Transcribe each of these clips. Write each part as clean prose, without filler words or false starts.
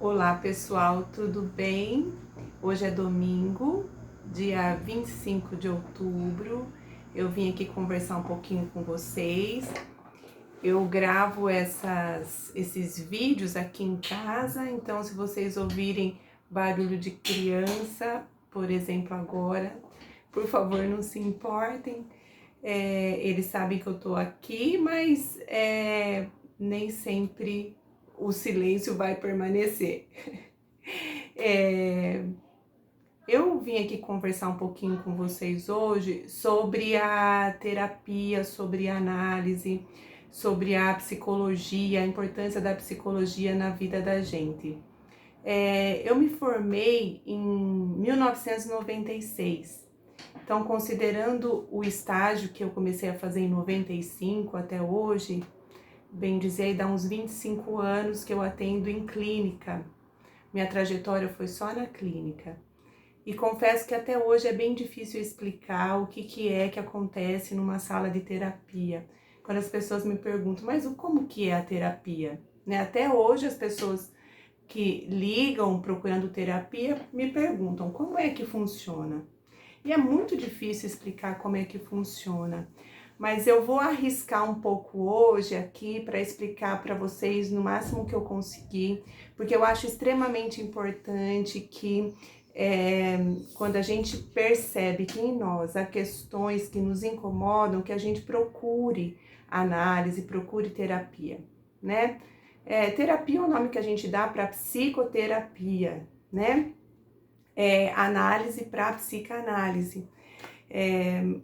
Olá pessoal, tudo bem? Hoje é domingo, dia 25 de outubro. Eu vim aqui conversar um pouquinho com vocês. Eu gravo esses vídeos aqui em casa, então se vocês ouvirem barulho de criança, por exemplo agora, por favor não se importem. Eles sabem que eu tô aqui, mas nem sempre o silêncio vai permanecer. É, eu vim aqui conversar um pouquinho com vocês hoje sobre a terapia, sobre a análise, sobre a psicologia, a importância da psicologia na vida da gente. Eu me formei em 1996, então considerando o estágio que eu comecei a fazer em 95 até hoje, bem dizer, dá uns 25 anos que eu atendo em clínica. Minha trajetória foi só na clínica. E confesso que até hoje é bem difícil explicar o que é que acontece numa sala de terapia. Quando as pessoas me perguntam, mas como que é a terapia? Né? Até hoje as pessoas que ligam procurando terapia me perguntam como é que funciona. E é muito difícil explicar como é que funciona. Mas eu vou arriscar um pouco hoje aqui para explicar para vocês no máximo que eu conseguir, porque eu acho extremamente importante que quando a gente percebe que em nós há questões que nos incomodam, que a gente procure análise, procure terapia, né? Terapia é o nome que a gente dá para psicoterapia, né? Análise para psicanálise.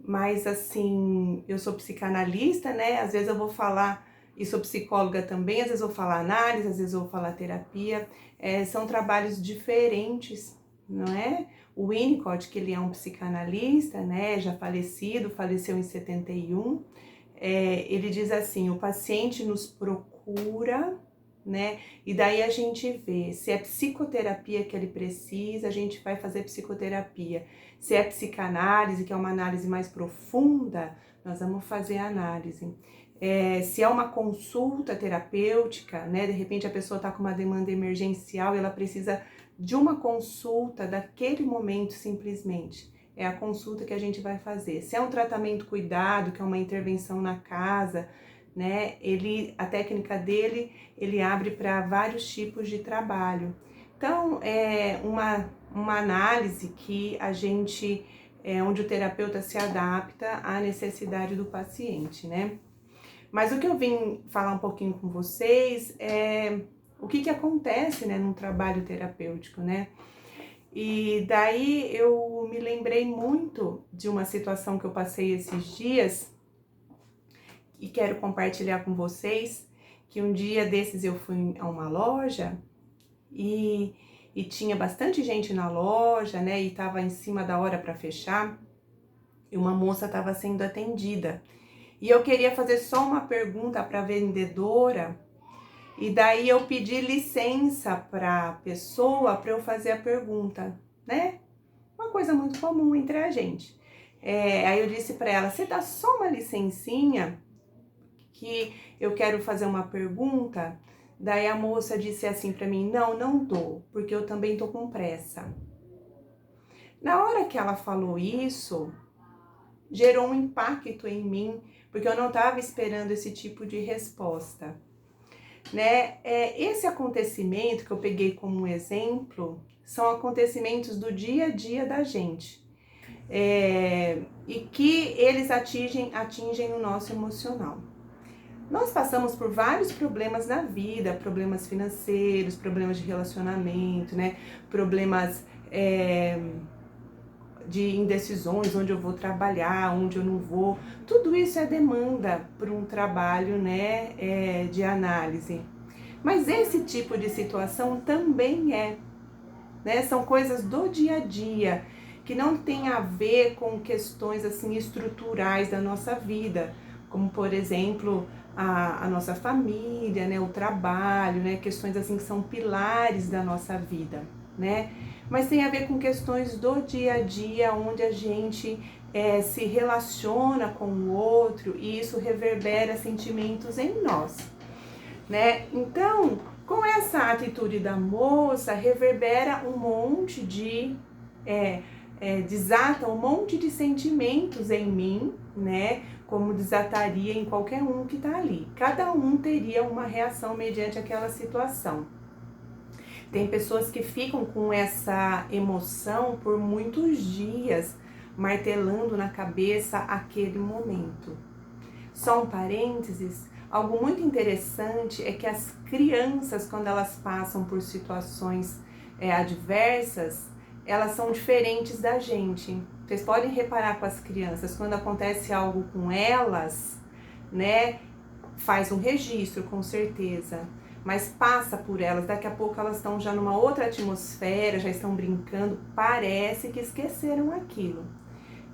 Mas assim, eu sou psicanalista, né? Às vezes eu vou falar, e sou psicóloga também, às vezes eu vou falar análise, às vezes eu vou falar terapia. São trabalhos diferentes, não é? O Winnicott, que ele é um psicanalista, né? Já falecido, faleceu em 71. Ele diz assim: o paciente nos procura, né? E daí a gente vê se é psicoterapia que ele precisa, a gente vai fazer psicoterapia. Se é psicanálise, que é uma análise mais profunda, nós vamos fazer análise. Se é uma consulta terapêutica, né? De repente a pessoa está com uma demanda emergencial e ela precisa de uma consulta daquele momento simplesmente. É a consulta que a gente vai fazer. Se é um tratamento cuidado, que é uma intervenção na casa, né? A técnica dele, ele abre para vários tipos de trabalho. Então, é uma análise que a gente, onde o terapeuta se adapta à necessidade do paciente, né? Mas o que eu vim falar um pouquinho com vocês é o que acontece, né, num trabalho terapêutico, né? E daí eu me lembrei muito de uma situação que eu passei esses dias e quero compartilhar com vocês, que um dia desses eu fui a uma loja e tinha bastante gente na loja, né? E estava em cima da hora para fechar e uma moça estava sendo atendida. E eu queria fazer só uma pergunta para a vendedora e daí eu pedi licença para a pessoa para eu fazer a pergunta, né? Uma coisa muito comum entre a gente. Aí eu disse para ela: você dá só uma licencinha que eu quero fazer uma pergunta? Daí a moça disse assim para mim: não dou, porque eu também tô com pressa. Na hora que ela falou isso, gerou um impacto em mim, porque eu não estava esperando esse tipo de resposta, né? Esse acontecimento que eu peguei como um exemplo são acontecimentos do dia a dia da gente, e que eles atingem o nosso emocional. Nós passamos por vários problemas na vida, problemas financeiros, problemas de relacionamento, né? Problemas de indecisões, onde eu vou trabalhar, onde eu não vou. Tudo isso é demanda para um trabalho, né, de análise. Mas esse tipo de situação também né? São coisas do dia a dia que não tem a ver com questões assim estruturais da nossa vida, como por exemplo a nossa família, né, o trabalho, né, questões assim que são pilares da nossa vida, né? Mas tem a ver com questões do dia a dia, onde a gente se relaciona com o outro e isso reverbera sentimentos em nós, né? Então, Com essa atitude da moça, reverbera um monte de... desata um monte de sentimentos em mim, né? Como desataria em qualquer um que tá ali. Cada um teria uma reação mediante aquela situação. Tem pessoas que ficam com essa emoção por muitos dias, martelando na cabeça aquele momento. Só um parênteses, algo muito interessante é que as crianças, quando elas passam por situações adversas, elas são diferentes da gente. Vocês podem reparar com as crianças, quando acontece algo com elas, né, faz um registro, com certeza, mas passa por elas, daqui a pouco elas estão já numa outra atmosfera, já estão brincando, parece que esqueceram aquilo.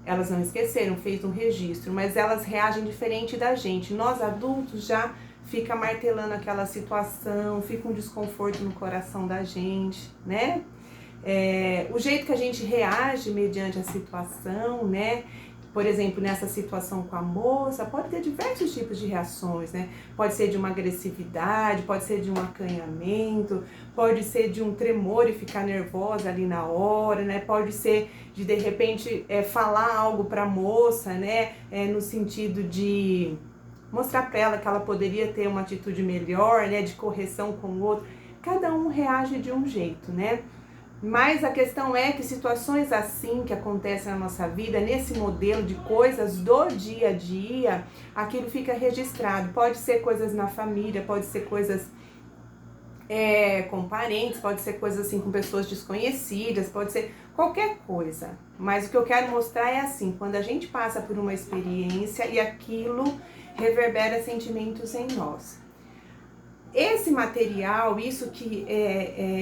Elas não esqueceram, fez um registro, mas elas reagem diferente da gente. Nós adultos já fica martelando aquela situação, fica um desconforto no coração da gente, né? O jeito que a gente reage mediante a situação, né? Por exemplo, nessa situação com a moça, pode ter diversos tipos de reações, né? Pode ser de uma agressividade, pode ser de um acanhamento, pode ser de um tremor e ficar nervosa ali na hora, né? Pode ser de repente, falar algo para a moça, né? No sentido de mostrar para ela que ela poderia ter uma atitude melhor, né? De correção com o outro. Cada um reage de um jeito, né? Mas a questão é que situações assim que acontecem na nossa vida, nesse modelo de coisas do dia a dia, aquilo fica registrado. Pode ser coisas na família, pode ser coisas com parentes, pode ser coisas assim com pessoas desconhecidas, pode ser qualquer coisa. Mas o que eu quero mostrar é assim, quando a gente passa por uma experiência e aquilo reverbera sentimentos em nós. Esse material, isso que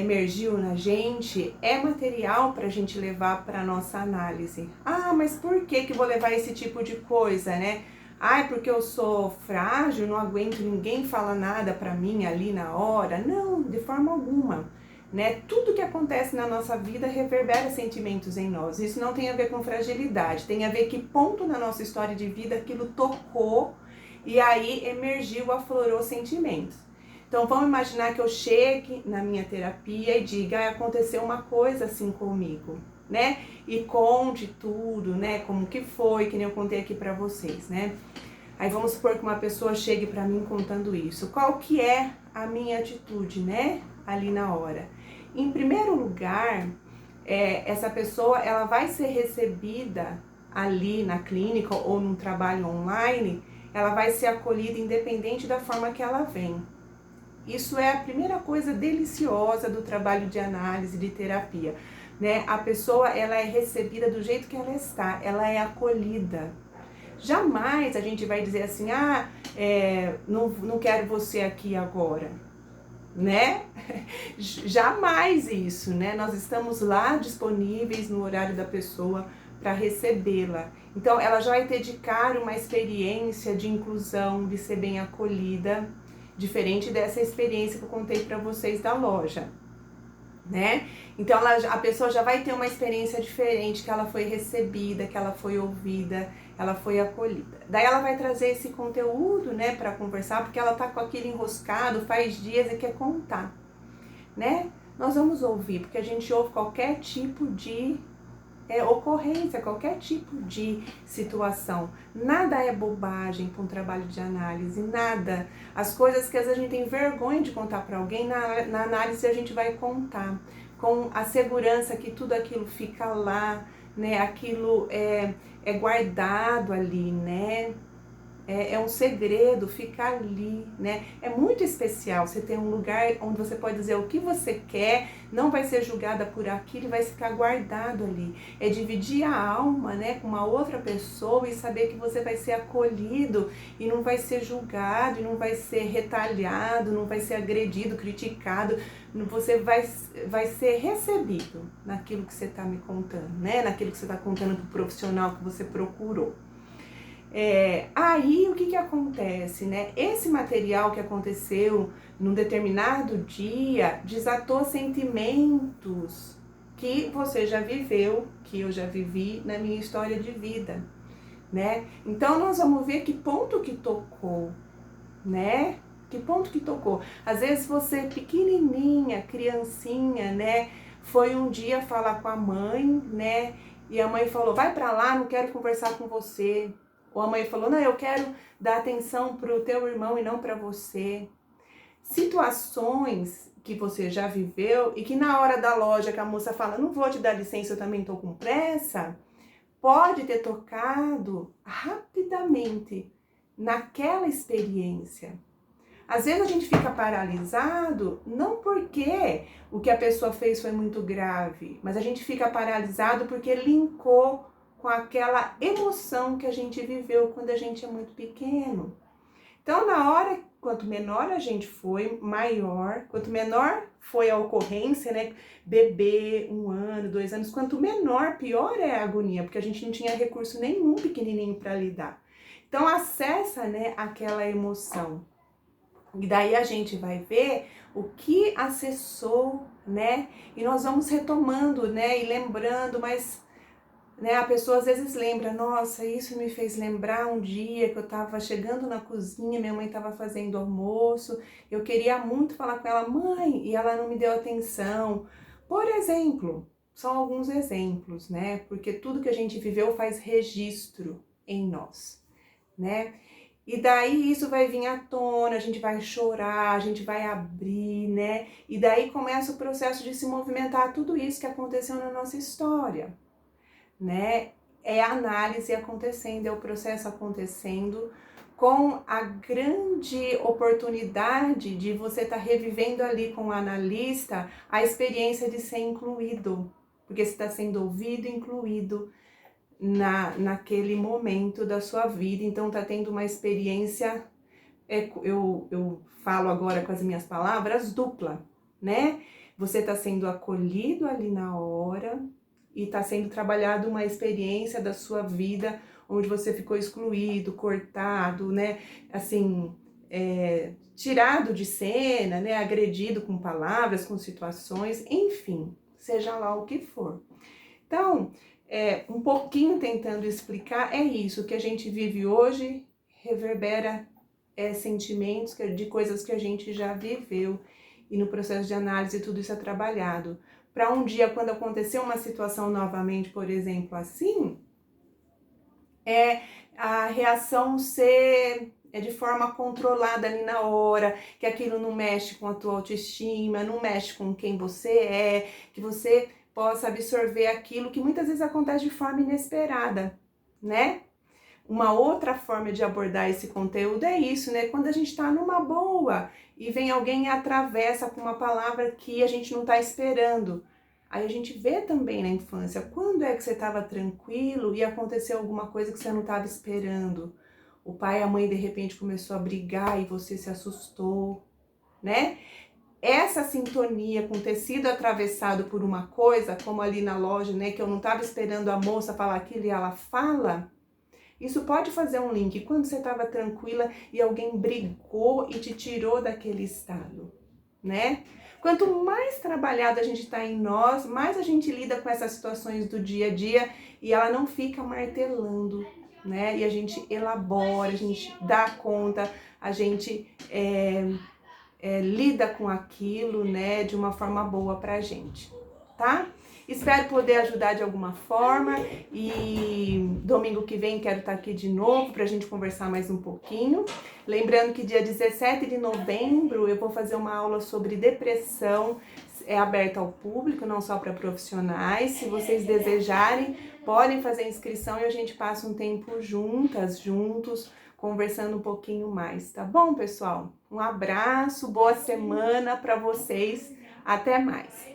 emergiu na gente, é material para a gente levar para nossa análise. Ah, mas por que vou levar esse tipo de coisa, né? Ah, porque eu sou frágil, não aguento, ninguém fala nada para mim ali na hora. Não, de forma alguma. Né? Tudo que acontece na nossa vida reverbera sentimentos em nós. Isso não tem a ver com fragilidade, tem a ver que ponto na nossa história de vida aquilo tocou e aí emergiu, aflorou sentimentos. Então, vamos imaginar que eu chegue na minha terapia e diga, aconteceu uma coisa assim comigo, né? E conte tudo, né? Como que foi, que nem eu contei aqui pra vocês, né? Aí vamos supor que uma pessoa chegue pra mim contando isso. Qual que é a minha atitude, né? Ali na hora. Em primeiro lugar, essa pessoa, ela vai ser recebida ali na clínica ou num trabalho online, ela vai ser acolhida independente da forma que ela vem. Isso é a primeira coisa deliciosa do trabalho de análise, de terapia, né? A pessoa, ela é recebida do jeito que ela está, ela é acolhida. Jamais a gente vai dizer assim, não quero você aqui agora, né? Jamais isso, né? Nós estamos lá disponíveis no horário da pessoa para recebê-la. Então, ela já vai ter de cara uma experiência de inclusão, de ser bem acolhida, diferente dessa experiência que eu contei para vocês da loja, né? Então a pessoa já vai ter uma experiência diferente, que ela foi recebida, que ela foi ouvida, ela foi acolhida. Daí ela vai trazer esse conteúdo, né, para conversar, porque ela tá com aquele enroscado faz dias e quer contar, né? Nós vamos ouvir, porque a gente ouve qualquer tipo de ocorrência, qualquer tipo de situação. Nada é bobagem para um trabalho de análise, nada. As coisas que às vezes a gente tem vergonha de contar para alguém, na análise a gente vai contar, com a segurança que tudo aquilo fica lá, né? Aquilo é guardado ali, né? É um segredo, fica ali, né? É muito especial você ter um lugar onde você pode dizer o que você quer, não vai ser julgada por aquilo e vai ficar guardado ali. É dividir a alma, né, com uma outra pessoa e saber que você vai ser acolhido e não vai ser julgado, e não vai ser retalhado, não vai ser agredido, criticado. Você vai ser recebido naquilo que você está me contando, né? Naquilo que você está contando para o profissional que você procurou. Aí o que acontece, né? Esse material que aconteceu num determinado dia desatou sentimentos que você já viveu, que eu já vivi na minha história de vida, né? Então nós vamos ver que ponto que tocou, né? Que ponto que tocou? Às vezes você pequenininha, criancinha, né, foi um dia falar com a mãe, né, e a mãe falou, vai pra lá, não quero conversar com você. Ou a mãe falou, não, eu quero dar atenção pro teu irmão e não pra você. Situações que você já viveu e que na hora da loja que a moça fala, não vou te dar licença, eu também tô com pressa, pode ter tocado rapidamente naquela experiência. Às vezes a gente fica paralisado, não porque o que a pessoa fez foi muito grave, mas a gente fica paralisado porque linkou com aquela emoção que a gente viveu quando a gente é muito pequeno. Então, na hora, quanto menor a gente foi, maior, quanto menor foi a ocorrência, né? Bebê, 1 ano, 2 anos, quanto menor, pior é a agonia, porque a gente não tinha recurso nenhum pequenininho para lidar. Então, acessa, né, aquela emoção. E daí a gente vai ver o que acessou, né? E nós vamos retomando, né? E lembrando, mas, né, a pessoa às vezes lembra, nossa, isso me fez lembrar um dia que eu tava chegando na cozinha, minha mãe tava fazendo almoço, eu queria muito falar com ela, mãe, e ela não me deu atenção. Por exemplo, são alguns exemplos, né? Porque tudo que a gente viveu faz registro em nós, né? E daí isso vai vir à tona, a gente vai chorar, a gente vai abrir, né? E daí começa o processo de se movimentar tudo isso que aconteceu na nossa história, né? É a análise acontecendo, é o processo acontecendo com a grande oportunidade de você estar revivendo ali com o analista a experiência de ser incluído, porque você está sendo ouvido e incluído naquele momento da sua vida, então tá tendo uma experiência, eu falo agora com as minhas palavras, dupla, né? Você tá sendo acolhido ali na hora e tá sendo trabalhado uma experiência da sua vida onde você ficou excluído, cortado, né? Assim, tirado de cena, né? Agredido com palavras, com situações, enfim, seja lá o que for. Então, um pouquinho tentando explicar, é isso, que a gente vive hoje reverbera sentimentos de coisas que a gente já viveu e no processo de análise tudo isso é trabalhado. Para um dia, quando acontecer uma situação novamente, por exemplo, assim, a reação ser de forma controlada ali na hora, que aquilo não mexe com a tua autoestima, não mexe com quem você é, que você possa absorver aquilo que muitas vezes acontece de forma inesperada, né? Uma outra forma de abordar esse conteúdo é isso, né? Quando a gente está numa boa e vem alguém e atravessa com uma palavra que a gente não está esperando. Aí a gente vê também na infância, quando é que você estava tranquilo e aconteceu alguma coisa que você não estava esperando? O pai e a mãe de repente começou a brigar e você se assustou, né? Essa sintonia com ter sido atravessado por uma coisa, como ali na loja, né, que eu não estava esperando a moça falar aquilo e ela fala, isso pode fazer um link quando você estava tranquila e alguém brigou e te tirou daquele estado, né? Quanto mais trabalhado a gente está em nós, mais a gente lida com essas situações do dia a dia e ela não fica martelando, né? E a gente elabora, a gente dá conta, a gente lida com aquilo, né, de uma forma boa pra gente, tá? Espero poder ajudar de alguma forma e domingo que vem quero estar aqui de novo pra gente conversar mais um pouquinho. Lembrando que dia 17 de novembro eu vou fazer uma aula sobre depressão, é aberta ao público, não só para profissionais. Se vocês desejarem, podem fazer inscrição e a gente passa um tempo juntos, conversando um pouquinho mais, tá bom, pessoal? Um abraço, boa semana para vocês, até mais!